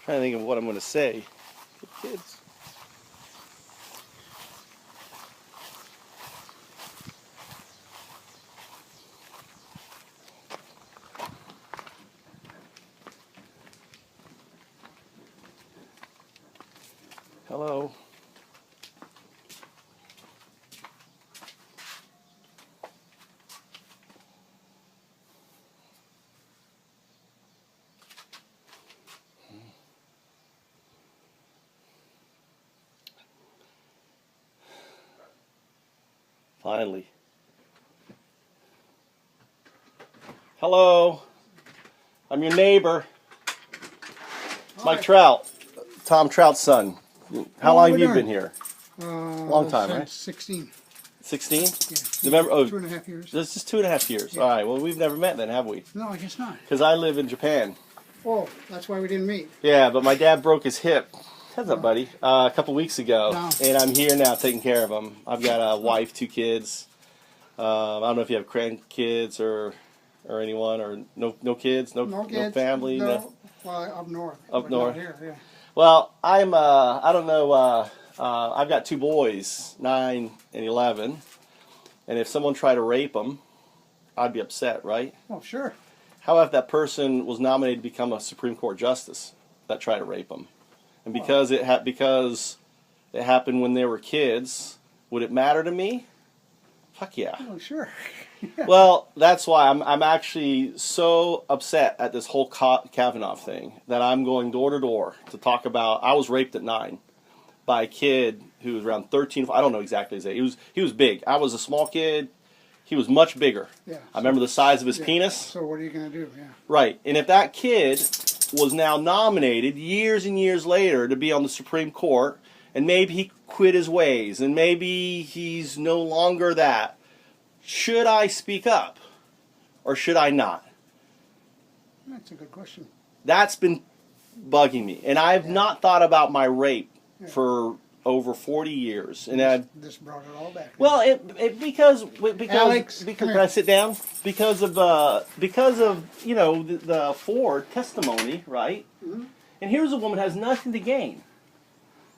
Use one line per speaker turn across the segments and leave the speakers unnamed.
trying to think of what I'm going to say. Kids. Hello. Finally. Hello. I'm your neighbor. Mike Trout. Tom Trout's son. How long have you been here? Long time, right?
16.
16?
Yeah.
Remember,
2.5 years.
This is 2.5 years.
Yeah.
All right. Well, we've never met then, have we?
No, I guess not.
Because I live in Japan.
Oh, that's why we didn't meet.
Yeah, but my dad broke his hip. Heads up, buddy. A couple weeks ago,
No.
and I'm here now taking care of him. I've got a wife, 2 kids. I don't know if you have grandkids or anyone or no kids, no family.
No. Well, up north.
Up north.
Not here, yeah.
Well, I'm I don't know. I've got 2 boys, 9 and 11, and if someone tried to rape them, I'd be upset, right?
Oh, sure.
How if that person was nominated to become a Supreme Court justice that tried to rape them? And because it happened when they were kids, would it matter to me? Fuck yeah.
Oh, sure.
Well, that's why I'm actually so upset at this whole Kavanaugh thing that I'm going door to door to talk about. I was raped at 9 by a kid who was around 13. I don't know exactly his age. He was big. I was a small kid. He was much bigger.
Yeah.
I remember the size of his penis.
So what are you going to do? Yeah.
Right. And if that kid was now nominated years and years later to be on the Supreme Court, and maybe he quit his ways, and maybe he's no longer that, should I speak up or should I not?
That's a good question.
That's been bugging me. And I've not thought about my rape for over 40 years. And
this brought it all back.
Well, because
Alex,
can I sit down? Because of the Ford testimony, right?
Mm-hmm.
And here's a woman who has nothing to gain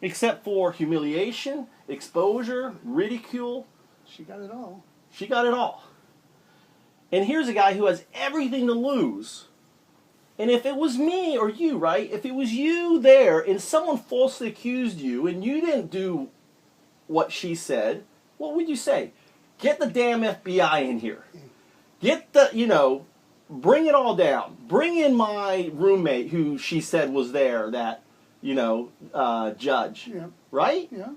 except for humiliation, exposure, ridicule.
She got it all.
She got it all. And here's a guy who has everything to lose. And if it was me or you, right? If it was you there and someone falsely accused you and you didn't do what she said, what would you say? Get the damn FBI in here. Get bring it all down. Bring in my roommate who she said was there, that, judge.
Yeah.
Right?
Yeah.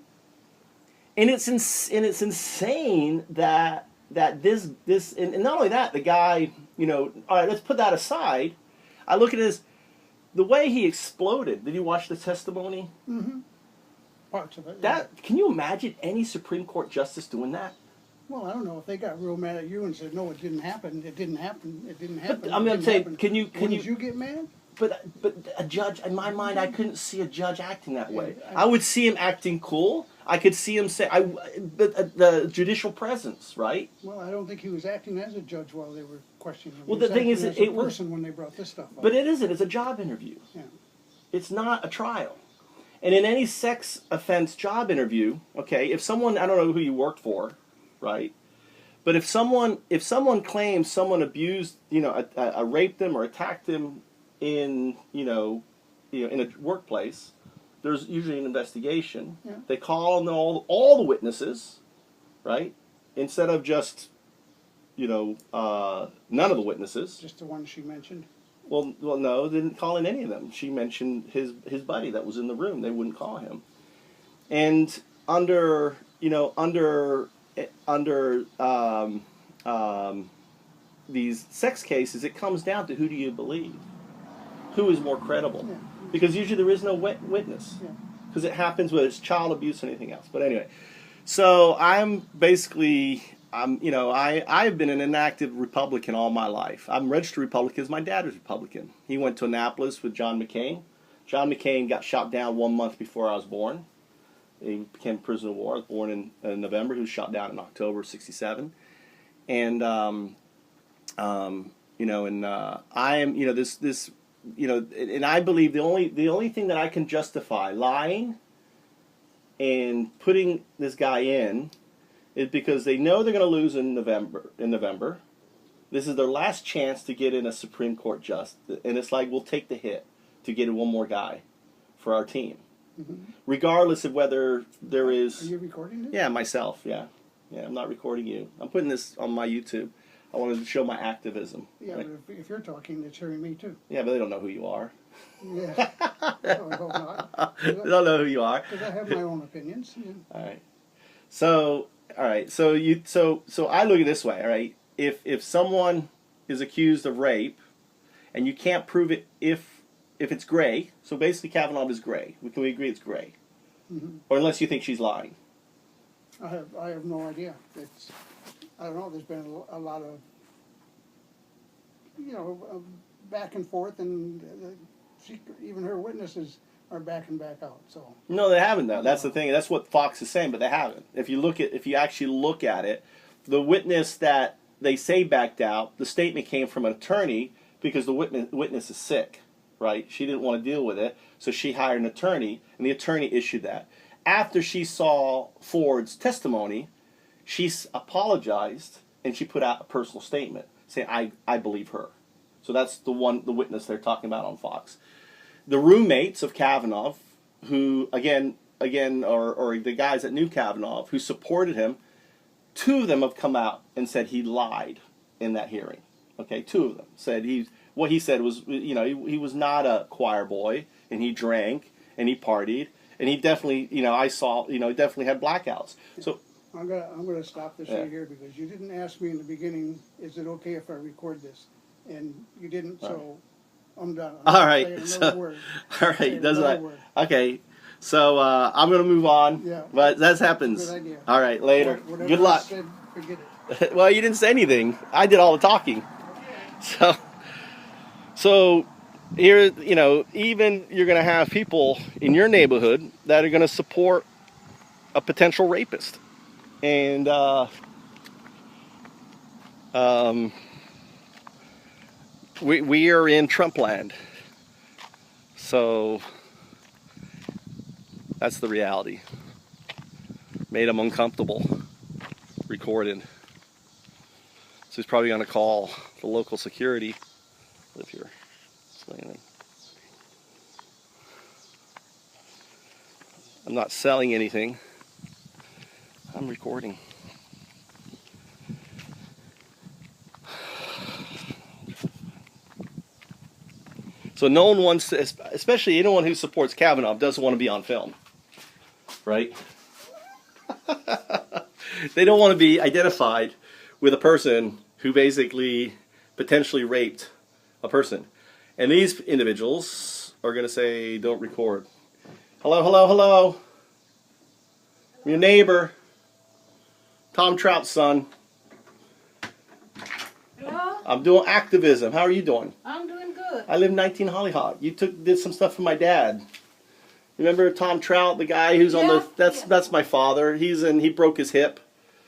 And it's insane that this and not only that, the guy, all right, let's put that aside. I look at the way he exploded. Did you watch the testimony?
Mm-hmm. Parts of it. Yeah.
Can you imagine any Supreme Court justice doing that?
Well, I don't know if they got real mad at you and said, "No, it didn't happen. It didn't happen. It didn't happen."
But, I'm saying, can you
get mad?
But a judge, in my mind, I couldn't see a judge acting that way. I would see him acting cool. I could see him say, the judicial presence, right?
Well, I don't think he was acting as a judge while they were questioning him.
Well, the thing is,
it was person when they brought this stuff up.
But it isn't. It's a job interview.
Yeah.
It's not a trial. And in any sex offense job interview, okay, if someone, I don't know who you worked for, right? But if someone claims someone abused, raped them or attacked them in in a workplace, there's usually an investigation.
Yeah.
They call on all the witnesses, right? Instead of just none of the witnesses.
Just the one she mentioned.
Well, no, they didn't call in any of them. She mentioned his buddy that was in the room. They wouldn't call him. And under these sex cases, it comes down to who do you believe? Who is more credible?
Yeah.
Because usually there is no witness.
Yeah.
Because it happens whether it's child abuse or anything else. But anyway, so I've been an inactive Republican all my life. I'm registered Republican because my dad was Republican. He went to Annapolis with John McCain. John McCain got shot down 1 month before I was born. He became a prisoner of war. I was born in November. He was shot down in October '67. And I am, and I believe the only thing that I can justify lying and putting this guy in is because they know they're going to lose in November. This is their last chance to get in a Supreme Court justice, and it's like, we'll take the hit to get in one more guy for our team, regardless of whether there is.
Are you recording this?
Yeah, myself. Yeah, I'm not recording you. I'm putting this on my YouTube. I wanted to show my activism.
Yeah,
right?
but if you're talking, it's hearing me too.
Yeah, but they don't know who you are.
Yeah. No, I hope not.
They don't know who you are.
Because I have my own opinions. Yeah.
All right. So I look at it this way. All right. If someone is accused of rape, and you can't prove it if it's gray, so basically Kavanaugh is gray. Can we agree it's gray? Or unless you think she's lying.
I have no idea. I don't know. There's been a lot of back and forth, and even her witnesses are back and back out. So
no, they haven't though. That's the thing. That's what Fox is saying, but they haven't. If you actually look at it, the witness that they say backed out, the statement came from an attorney because the witness is sick, right? She didn't want to deal with it, so she hired an attorney, and the attorney issued that. After she saw Ford's testimony, she apologized and she put out a personal statement saying, I believe her. So that's the witness they're talking about on Fox. The roommates of Kavanaugh, who again, or the guys that knew Kavanaugh, who supported him, 2 of them have come out and said he lied in that hearing. Okay, 2 of them said what he said was, he was not a choir boy, and he drank and he partied, and he definitely, I saw, he definitely had blackouts. So
I'm gonna stop this right here, because you didn't ask me in the beginning, is it okay if I record this? And you didn't, so I'm done.
All right. Doesn't that? Okay. So I'm gonna move on. Yeah. But that happens.
Good idea.
All right. Later.
Whatever
Good luck.
I said, forget it.
Well, you didn't say anything. I did all the talking. So here, even you're gonna have people in your neighborhood that are gonna support a potential rapist, and we are in Trumpland. So that's the reality. Made him uncomfortable recording. So he's probably going to call the local security. Live here. I'm not selling anything. I'm recording. So no one wants to, especially anyone who supports Kavanaugh, doesn't want to be on film, right? They don't want to be identified with a person who basically potentially raped a person. And these individuals are going to say, don't record. Hello, hello, hello. I'm your neighbor, Tom Trout's son.
Hello?
I'm doing activism. How are you doing?
I'm doing good.
I live in 19 Hollyhock. You did some stuff for my dad. Remember Tom Trout, the guy who's on the... That's my father. He broke his hip.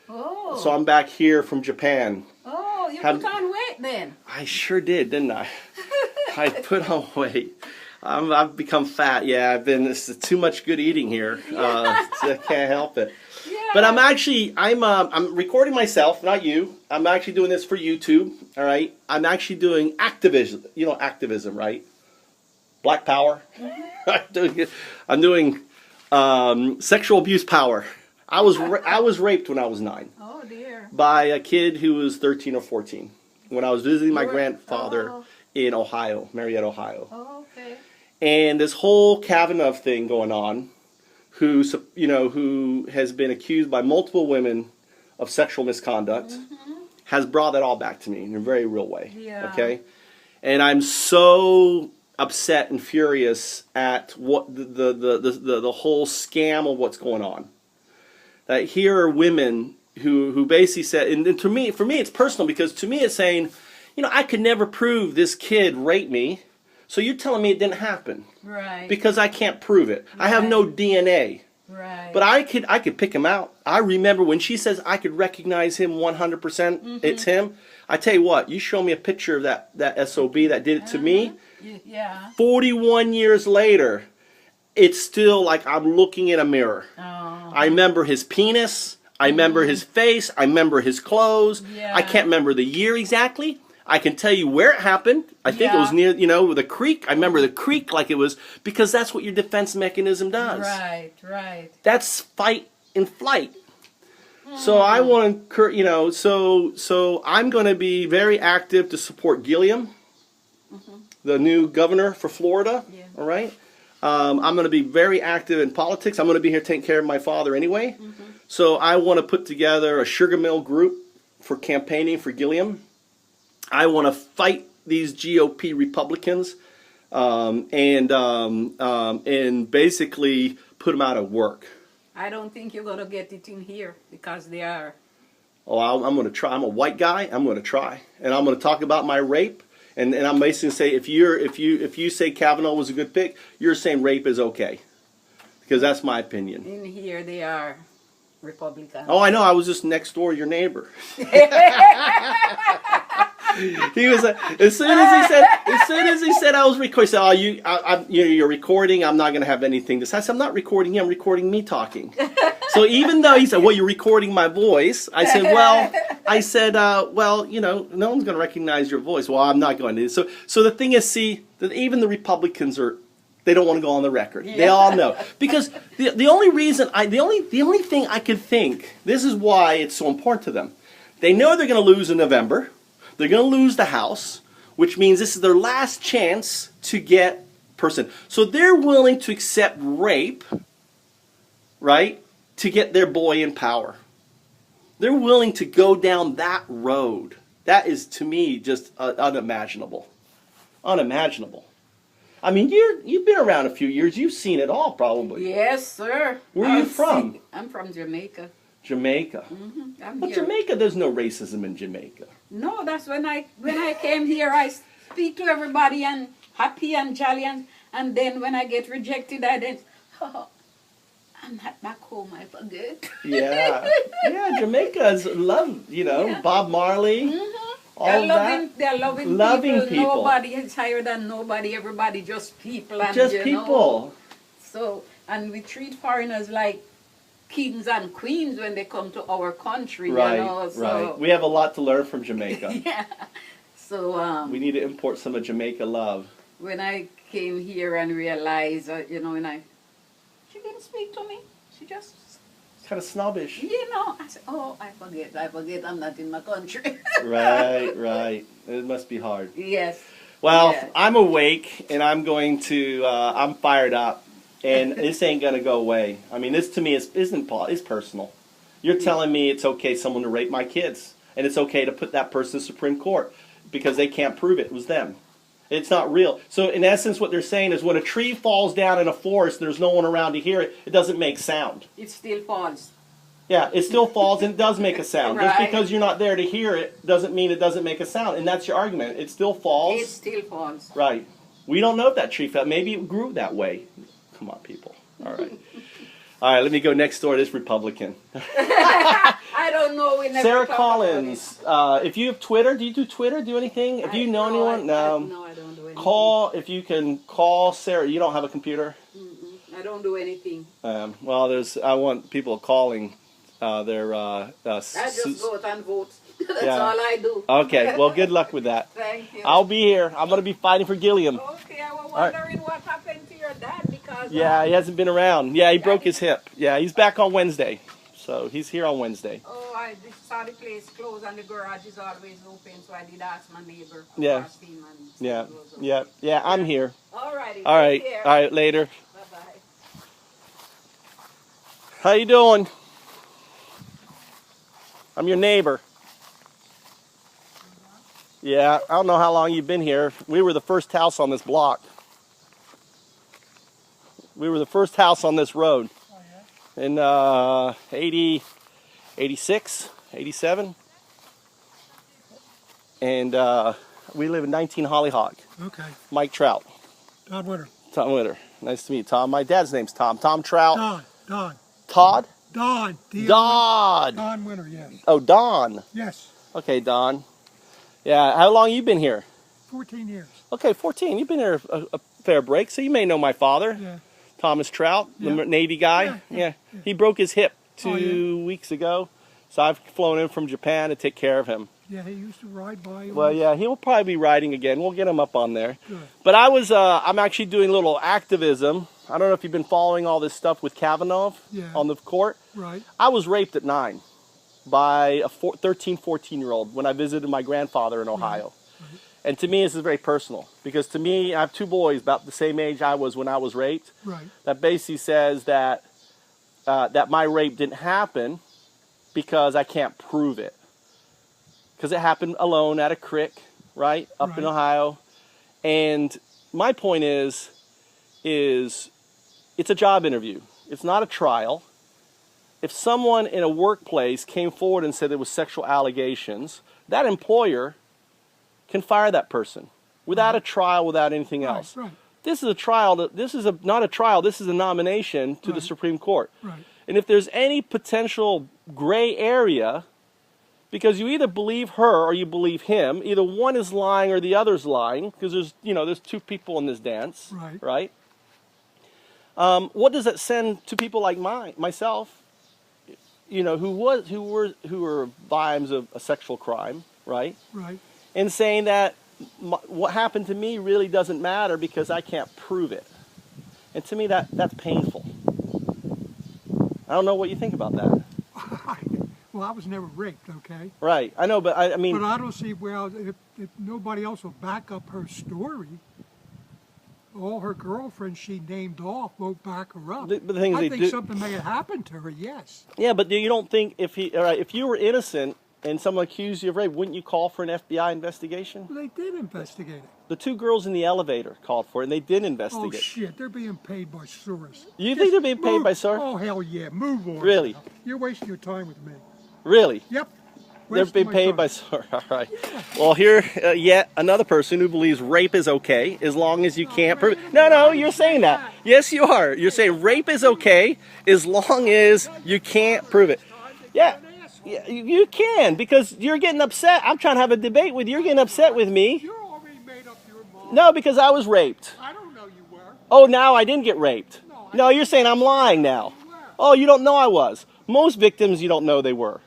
Oh.
So I'm back here from Japan.
Oh, you put on weight then.
I sure did, didn't I? I put on weight. I've become fat. Yeah, this is too much good eating here. I can't help it.
Yeah.
But I'm recording myself, not you. I'm actually doing this for YouTube. All right. I'm actually doing activism. You know activism, right? Black power. I'm doing sexual abuse power. I was raped when I was 9.
Oh dear.
By a kid who was 13 or 14 when I was visiting my grandfather in Ohio, Marietta, Ohio.
Oh, okay.
And this whole Kavanaugh thing going on, who has been accused by multiple women of sexual misconduct, has brought that all back to me in a very real way.
Yeah.
Okay, and I'm so upset and furious at what the whole scam of what's going on. That here are women who basically said, and for me it's personal, because to me it's saying, I could never prove this kid raped me. So you're telling me it didn't happen. Right. Because I can't prove it. Right. I have no DNA. Right. But I could pick him out. I remember when she says I could recognize him 100%, it's him. I tell you what, you show me a picture of that SOB that did it to me,
Yeah.
41 years later, it's still like I'm looking in a mirror.
Oh.
I remember his penis. I remember his face. I remember his clothes.
Yeah.
I can't remember the year exactly. I can tell you where it happened. I think it was near, the creek. I remember the creek like it was, because that's what your defense mechanism does.
Right, right.
That's fight and flight. So I want to encourage, so I'm going to be very active to support Gilliam, the new governor for Florida.
Yeah.
All right. I'm going to be very active in politics. I'm going to be here taking care of my father anyway. So I want to put together a sugar mill group for campaigning for Gilliam. I want to fight these GOP Republicans and basically put them out of work.
I don't think you're gonna get it in here because they are.
Oh, I'm going to try. I'm a white guy. I'm going to try, and I'm going to talk about my rape. And I'm basically say if you say Kavanaugh was a good pick, you're saying rape is okay, because that's my opinion.
In here they are Republicans.
Oh, I know. I was just next door, your neighbor. He was as soon as he said I was recording. He said, "Oh, you're recording. I'm not going to have anything to say." I said, "I'm not recording you. I'm recording me talking." So even though he said, "Well, you're recording my voice," I said, "Well, no one's going to recognize your voice." Well, I'm not going to. So the thing is, see, that even the Republicans they don't want to go on the record. Yeah. They all know, because the only thing I could think, this is why it's so important to them. They know they're going to lose in November. They're going to lose the House, which means this is their last chance to get person. So they're willing to accept rape, right, to get their boy in power. They're willing to go down that road. That is, to me, just unimaginable. Unimaginable. I mean, you've been around a few years. You've seen it all, probably.
Yes, sir.
Where are you from?
I'm from Jamaica.
Jamaica. But
here.
Jamaica, there's no racism in Jamaica.
No, that's when I came here, I speak to everybody and happy and jolly, and then when I get rejected, I then, oh, I'm not back home, I forget.
Yeah. Yeah, Jamaica's love, Bob Marley. All
they're loving people. Nobody is higher than nobody. Everybody just people. And,
just people.
So, and we treat foreigners like kings and queens when they come to our country.
Right,
So,
right. We have a lot to learn from Jamaica.
Yeah. So
we need to import some of Jamaica love.
When I came here and realized, she didn't speak to me. She just
kind of snobbish.
I said, oh, I forget, I'm not in my country.
Right. It must be hard.
Yes.
Well, yes. I'm awake, and I'm going to, I'm fired up, and this ain't going to go away. I mean, this to me is personal. You're telling me it's okay someone to rape my kids, and it's okay to put that person in the Supreme Court, because they can't prove it was them. It's not real. So in essence, what they're saying is when a tree falls down in a forest, there's no one around to hear it, it doesn't make sound.
It still falls.
Yeah, it still falls and it does make a sound.
Right.
Just because you're not there to hear it doesn't mean it doesn't make a sound. And that's your argument. It still falls.
It still falls.
Right. We don't know if that tree fell. Maybe it grew that way. Come on, people. All right. All right, let me go next door to this Republican.
I don't know. We never
Sarah Collins, if you have Twitter, do you do Twitter? Do anything? If you know anyone? No.
No, I don't do anything.
If you can call Sarah. You don't have a computer?
I don't do anything.
Well, I want people calling their...
I just vote and vote. That's all I do.
Okay, well, good luck with that.
Thank you.
I'll be here. I'm going to be fighting for Gilliam.
Okay, I was wondering what happened to your dad because...
Yeah, he hasn't been around. Yeah, he broke his hip. Yeah, he's back on Wednesday. So he's here on Wednesday.
Oh, I saw the place closed and the garage is always open, so I did ask my neighbor.
Yeah. Yeah, I'm here.
All righty.
All right, later.
Bye-bye.
How you doing? I'm your neighbor. Yeah, I don't know how long you've been here. We were the first house on this block. We were the first house on this road. In 80, 86, 87. And we live in 19 Hollyhock.
Okay.
Mike Trout.
Todd Winter.
Tom Winter. Nice to meet you, Tom. My dad's name's Tom. Tom Trout.
Don.
Todd?
Don. Don Winter, yes.
Oh, Don.
Yes.
Okay, Don. Yeah, how long you been here?
14 years.
Okay, 14. You've been here a fair break, so you may know my father,
Yeah.
Thomas Trout,
Yeah.
the Navy guy.
Yeah,
Yeah,
yeah.
he broke his hip two
Oh, yeah.
weeks ago, so I've flown in from Japan to take care of him.
Yeah, he used to ride by.
Well, yeah, he'll probably be riding again. We'll get him up on there.
Good.
But I'm actually doing a little activism. I don't know if you've been following all this stuff with Kavanaugh
Yeah.
on the court.
Right.
I was raped at 9 by a 13, 14-year-old when I visited my grandfather in Ohio.
Right.
And to me, this is very personal, because to me, I have 2 boys about the same age I was when I was raped.
Right.
That basically says that that my rape didn't happen because I can't prove it. Because it happened alone at a creek, right, up in
Right.
Ohio. And my point is it's a job interview. It's not a trial. If someone in a workplace came forward and said there was sexual allegations, that employer can fire that person without a trial, without anything else.
Right.
This is a trial. This is not a trial. This is a nomination to the
Right.
Supreme Court.
Right.
And if there's any potential gray area, because you either believe her or you believe him, either one is lying or the other's lying, because there's 2 people in this dance,
Right.
what does that send to people like myself, who were victims of a sexual crime, right?
Right.
And saying that what happened to me really doesn't matter because I can't prove it. And to me, that's painful. I don't know what you think about that.
Well, I was never raped, okay?
Right. I know, but I mean...
But I don't see, if nobody else will back up her story, all her girlfriends she named off won't back her up.
The things
I
they
think
do-
something may have happened to her, yes.
Yeah, but you don't think if you were innocent and someone accused you of rape, wouldn't you call for an FBI investigation?
Well, they did investigate it.
The 2 girls in the elevator called for it, and they did
Oh,
investigate.
shit, they're being paid by Soros.
You think they're being paid
move.
by Soros?
Oh, hell yeah, move on.
Really?
Now. You're wasting your time with me.
Really?
Yep.
They're
Wasting
being
my
paid
time.
by Soros. All right. Well, here, yet another person who believes rape is okay as long as you can't prove it. No, you're saying that. Yes, you are. You're saying rape is okay as long as you can't prove it. Yeah. Yeah, you can, because you're getting upset. I'm trying to have a debate with you. You're getting upset with me.
You're already made up your mind.
No, because I was raped.
I don't know you were.
Oh, now I didn't get raped. No, you're saying I'm lying now. Oh, you don't know I was. Most victims you don't know they were.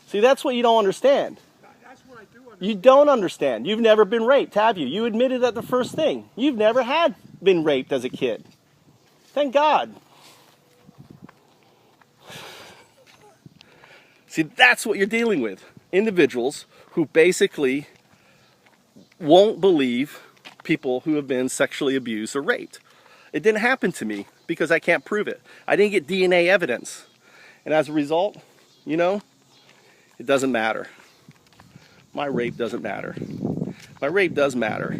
See, that's what you don't understand.
That's what I do understand.
You don't understand. You've never been raped, have you? You admitted that the first thing. You've never been raped as a kid. Thank God. See, that's what you're dealing with. Individuals who basically won't believe people who have been sexually abused or raped. It didn't happen to me because I can't prove it. I didn't get DNA evidence. And as a result, it doesn't matter. My rape doesn't matter. My rape does matter.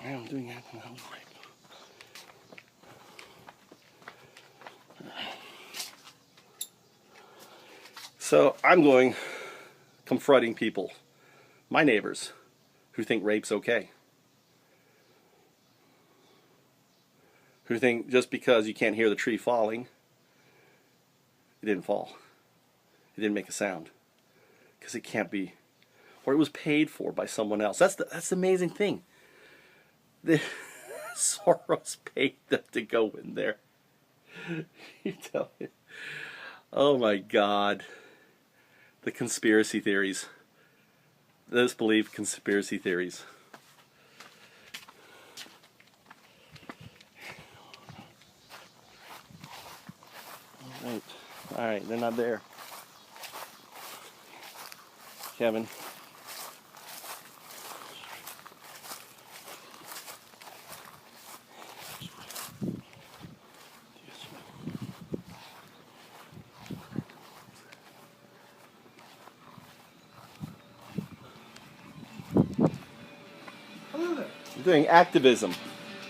I'm doing that. I was raped. So I'm going confronting people, my neighbors, who think rape's okay. Who think just because you can't hear the tree falling, it didn't fall. It didn't make a sound. Because it can't be. Or it was paid for by someone else. That's the amazing thing. Soros paid them to go in there. You tell me. Oh my God. The conspiracy theories. Let's believe conspiracy theories. All right, they're not there. Kevin.
Hello there.
I'm doing activism.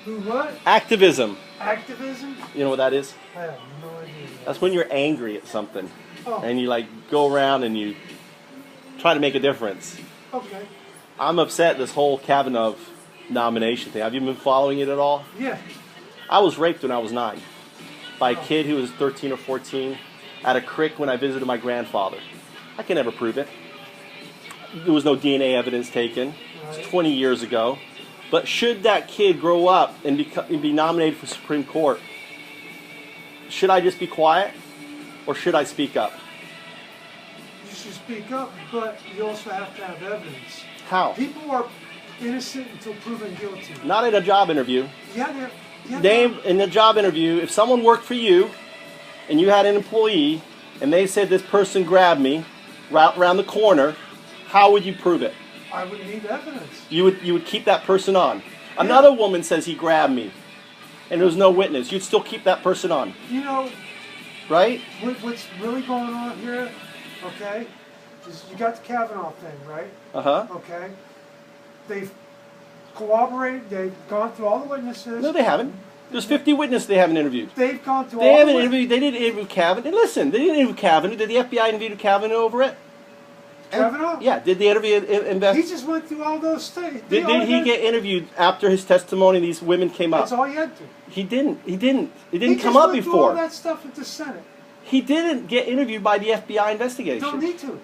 Who what?
Activism.
Activism?
You know what that is?
I have no idea.
That's when you're angry at something.
Oh.
And you go around and you try to make a difference.
Okay.
I'm upset this whole Kavanaugh nomination thing. Have you been following it at all?
Yeah.
I was raped when I was 9 by a kid who was 13 or 14. at a creek when I visited my grandfather. I can never prove it. There was no DNA evidence taken. It was 20 years ago. But should that kid grow up and be nominated for Supreme Court, should I just be quiet or should I speak up?
You should speak up, but you also have to have evidence.
How?
People are innocent until proven guilty.
Not in a job interview.
Yeah,
In a job interview, if someone worked for you and you had an employee and they said this person grabbed me right around the corner, how would you prove it?
I would need evidence.
You would keep that person on. Another woman says he grabbed me and there was no witness. You'd still keep that person on.
You know,
right?
What's really going on here, okay, is you got the Kavanaugh thing, right?
Uh-huh.
Okay. They've cooperated, they've gone through all the witnesses.
No, they haven't. There's 50 witnesses they haven't interviewed.
They've gone through
They
all
haven't
the
interviewed. They didn't interview Kavanaugh. And listen, they didn't interview Kavanaugh. Did the FBI interview Kavanaugh over it?
Kavanaugh?
Yeah. Did the interview
He just went through all those things.
Did he get interviewed after his testimony? These women came up.
That's all he had to.
He didn't. It didn't
He
come up
went through
before.
all that stuff at the Senate.
He didn't get interviewed by the FBI investigation.
Don't need to.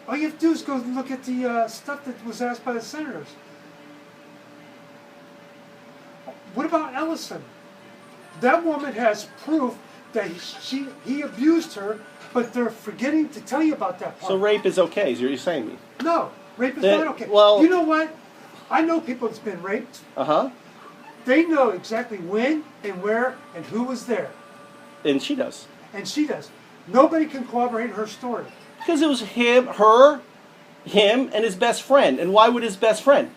All you have to do is go look at the stuff that was asked by the senators. What about Ellison? That woman has proof that he abused her, but they're forgetting to tell you about that part.
So rape is okay, is what you're saying to me?
No, rape is not okay.
Well,
you know what? I know people that's been raped.
Uh-huh.
They know exactly when and where and who was there.
And she does.
And she does. Nobody can corroborate her story.
Because it was him, and his best friend. And why would his best friend?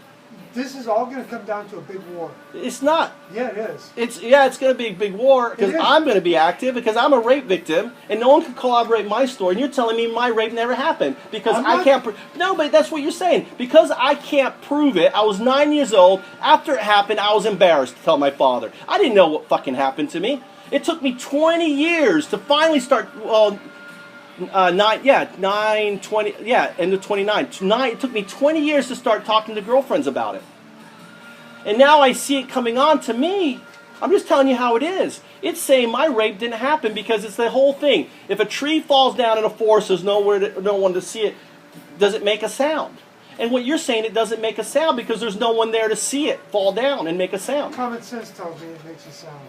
This is all going to come down to a big war.
It's not.
Yeah, it is.
It's going to be a big war because I'm going to be active because I'm a rape victim and no one can corroborate my story. And you're telling me my rape never happened because I can't. No, but that's what you're saying. Because I can't prove it. I was 9 years old. After it happened, I was embarrassed to tell my father. I didn't know what fucking happened to me. It took me 20 years to finally start. Well, 20, end of 29. It took me 20 years to start talking to girlfriends about it. And now I see it coming on to me. I'm just telling you how it is. It's saying my rape didn't happen because it's the whole thing. If a tree falls down in a forest, there's no one to see it. Does it make a sound? And what you're saying, it doesn't make a sound because there's no one there to see it fall down and make a sound.
Common sense tells me it makes a sound.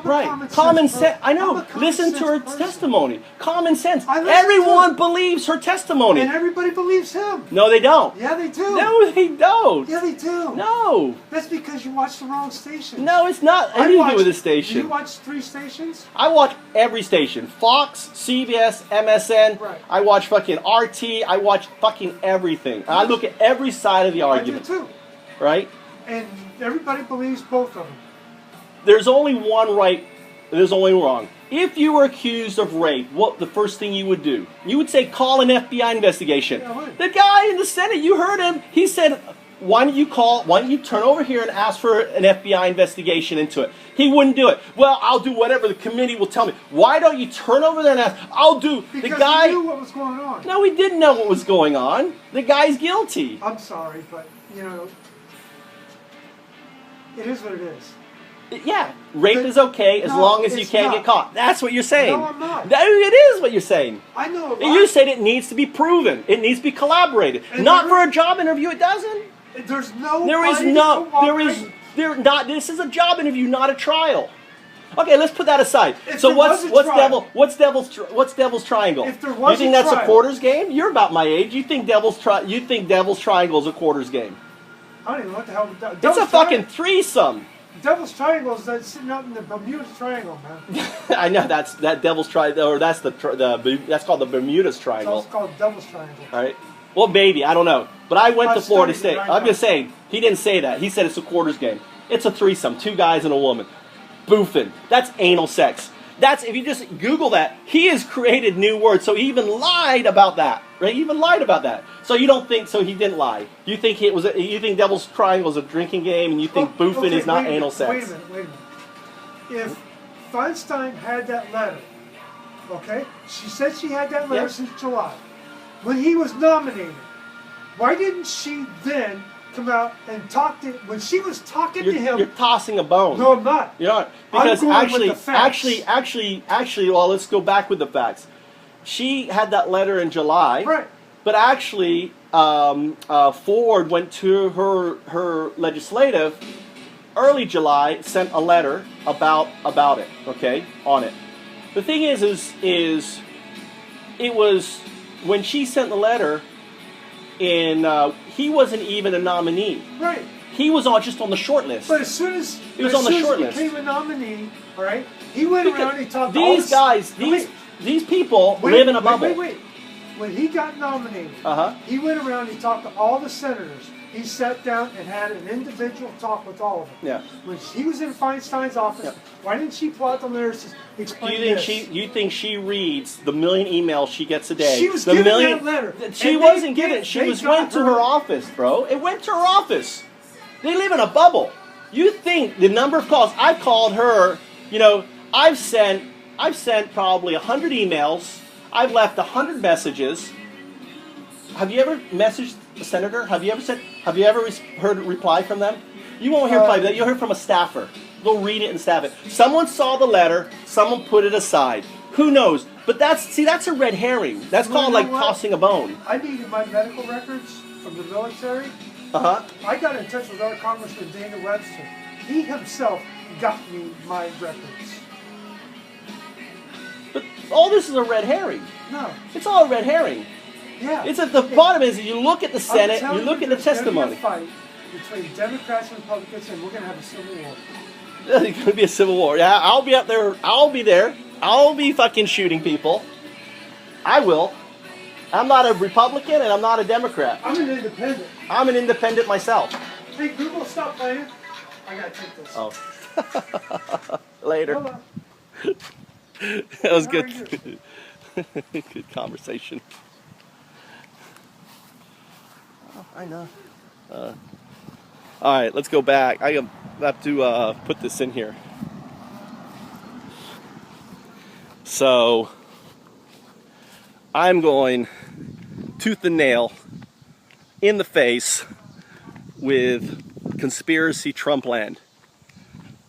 Right. Common sense. I know. Listen to her testimony. Common sense. Everyone believes her testimony.
And everybody believes him.
No, they don't.
Yeah, they do.
No, they don't.
Yeah, they do.
No.
That's because you watch the wrong station.
No, it's not anything to do with the station.
Do you watch 3 stations?
I watch every station. Fox, CBS, MSN.
Right.
I watch fucking RT. I watch fucking everything. I look at every side of the argument.
I do too.
Right?
And everybody believes both of them.
There's only one right, there's only wrong. If you were accused of rape, what the first thing you would do? You would say, call an FBI investigation.
Yeah,
the guy in the Senate, you heard him, he said, why don't you turn over here and ask for an FBI investigation into it? He wouldn't do it. Well, I'll do whatever the committee will tell me. Why don't you turn over there and ask?
Because
the guy
he knew what was going on.
No, he didn't know what was going on. The guy's guilty.
I'm sorry, but, you know, it is what it is.
Yeah, rape is okay as long as you can't get caught. That's what you're saying.
No, I'm not.
It is what you're saying.
I know.
And you said it needs to be proven. It needs to be collaborated.
And
not for a job interview. It doesn't.
There's no.
This is a job interview, not a trial. Okay, let's put that aside. So what's Devil's Triangle?
If there was
you think that's a quarters game? You're about my age. You think Devil's Triangle is a quarters game?
I don't even know what the hell.
It's a fucking threesome.
Devil's Triangle is sitting out in the Bermuda Triangle, man.
I know that Devil's Triangle, or that's that's called the Bermuda's Triangle.
It's called Devil's Triangle.
All right. Well, maybe I don't know, but I went to Florida State. I'm just saying he didn't say that. He said it's a quarters game. It's a threesome, 2 guys and a woman, boofing. That's anal sex. That's if you just Google that. He has created new words, so he even lied about that. Right? He even lied about that. So you don't think so? He didn't lie. You think it was? You think Devil's Triangle is a drinking game, and you think boofing is not anal sex?
Wait a minute. If Feinstein had that letter, okay, she said she had that letter since July. When he was nominated, why didn't she then come out and talk to, when she was talking to him.
You're tossing a bone.
No, I'm not.
You're not. Because
I'm going with the facts.
actually, well, let's go back with the facts. She had that letter in July.
Right.
But actually, Ford went to her legislative early July, sent a letter about it, okay, on it. The thing is it was when she sent the letter in, he wasn't even a nominee.
Right.
He was just on the short list.
But as soon as
he was on the short list,
became a nominee, all right, he went around and he talked to
these guys, these people live in a bubble.
Wait. When he got nominated, he went around and he talked to all the senators. He sat down and had an individual talk with all of them.
Yeah.
When he was in Feinstein's office, why didn't she pull out the letters to explain
You think she reads the million emails she gets a day?
She was
the
given
million,
that letter.
She wasn't given. She went to her office, bro. It went to her office. They live in a bubble. You think the number of calls I've called her? You know, I've sent probably 100 emails. I've left 100 messages. Have you ever messaged a senator? Have you ever heard a reply from them? You won't hear reply. You'll hear from a staffer. They'll read it and staff it. Someone saw the letter. Someone put it aside. Who knows? But that's a red herring. That's called like tossing a bone.
I needed my medical records from the military. I got in touch with our Congressman Dana Webster. He himself got me my records.
But all this is a red herring.
No.
It's all a red herring.
Yeah.
The bottom is you look at the Senate, you look at the testimony.
There's going to be a fight between Democrats and Republicans, and we're going to have a civil war.
There's going to be a civil war. Yeah, I'll be up there. I'll be there. I'll be fucking shooting people. I will. I'm not a Republican and I'm not a Democrat.
I'm an independent.
I'm an independent myself.
Hey, Google, stop playing. I got to take this.
Oh. Later.
Hold on.
That was good. Good conversation. Oh, I know. All right, let's go back. I have to put this in here. So, I'm going tooth and nail in the face with conspiracy Trumpland.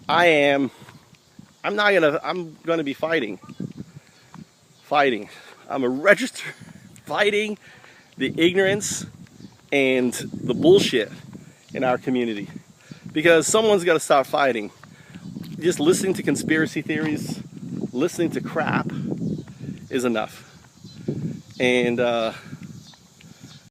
I'm gonna be fighting. I'm a registered fighting the ignorance and the bullshit in our community. Because someone's got to stop fighting. Just listening to conspiracy theories, listening to crap is enough. And